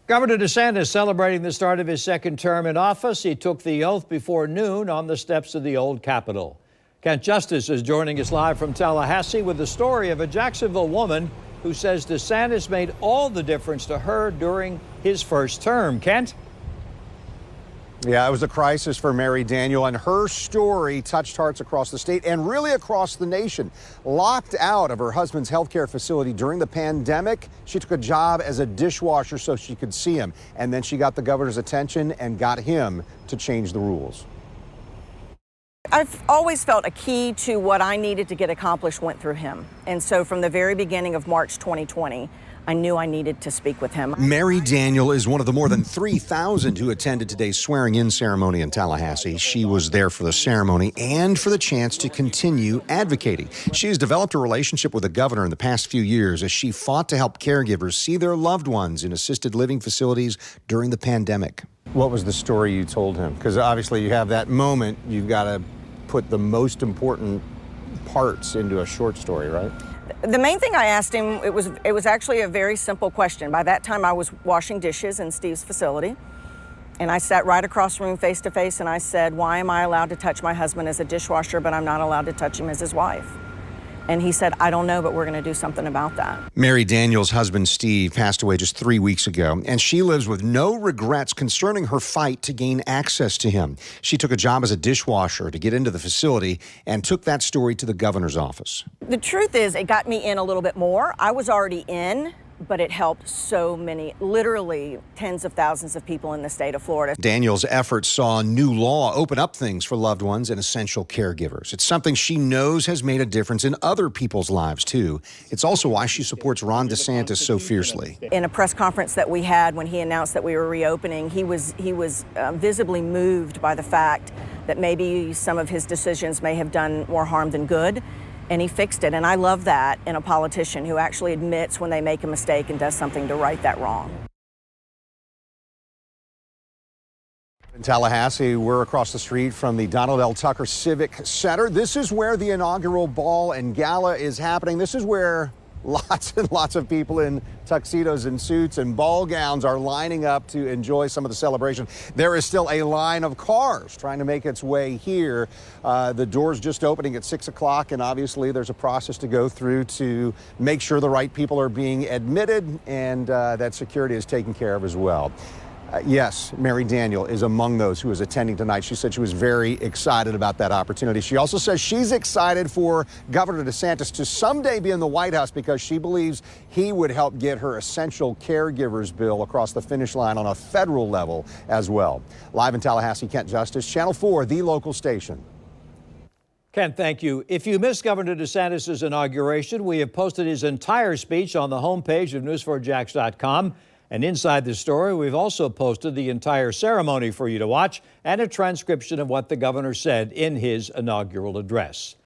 Governor DeSantis celebrating the start of his second term in office. He took the oath before noon on the steps of the old Capitol. Kent Justice is joining us live from Tallahassee with the story of a Jacksonville woman who says DeSantis made all the difference to her during his first term. Kent? Yeah, it was a crisis for Mary Daniel, and her story touched hearts across the state and really across the nation. Locked out of her husband's healthcare facility during the pandemic, she took a job as a dishwasher so she could see him. And then she got the governor's attention and got him to change the rules. I've always felt a key to what I needed to get accomplished went through him. And so from the very beginning of March 2020, I knew I needed to speak with him. Mary Daniel is one of the more than 3,000 who attended today's swearing-in ceremony in Tallahassee. She was there for the ceremony and for the chance to continue advocating. She has developed a relationship with the governor in the past few years as she fought to help caregivers see their loved ones in assisted living facilities during the pandemic. What was the story you told him? Because obviously you have that moment, you've got to put the most important parts into a short story, right? The main thing I asked him, it was actually a very simple question. By that time, I was washing dishes in Steve's facility, and I sat right across the room face to face, and I said, why am I allowed to touch my husband as a dishwasher, but I'm not allowed to touch him as his wife? And he said, I don't know, but we're going to do something about that. Mary Daniel's husband, Steve, passed away just 3 weeks ago, and she lives with no regrets concerning her fight to gain access to him. She took a job as a dishwasher to get into the facility and took that story to the governor's office. The truth is, it got me in a little bit more. I was already in, but it helped so many, literally tens of thousands of people in the state of Florida. Daniel's efforts saw a new law open up things for loved ones and essential caregivers. It's something she knows has made a difference in other people's lives, too. It's also why she supports Ron DeSantis so fiercely. In a press conference that we had when he announced that we were reopening, he was visibly moved by the fact that maybe some of his decisions may have done more harm than good. And he fixed it, and I love that in a politician who actually admits when they make a mistake and does something to right that wrong. In Tallahassee, we're across the street from the Donald L. Tucker Civic Center. This is where the inaugural ball and gala is happening. This is where lots and lots of people in tuxedos and suits and ball gowns are lining up to enjoy some of the celebration. There is still a line of cars trying to make its way here. The doors just opening at 6 o'clock, and obviously there's a process to go through to make sure the right people are being admitted and that security is taken care of as well. Yes, Mary Daniel is among those who is attending tonight. She said she was very excited about that opportunity. She also says she's excited for Governor DeSantis to someday be in the White House because she believes he would help get her essential caregivers bill across the finish line on a federal level as well. Live in Tallahassee, Kent Justice, Channel 4, the local station. Kent, thank you. If you missed Governor DeSantis' inauguration, we have posted his entire speech on the homepage of news4jax.com. And inside the story, we've also posted the entire ceremony for you to watch and a transcription of what the governor said in his inaugural address.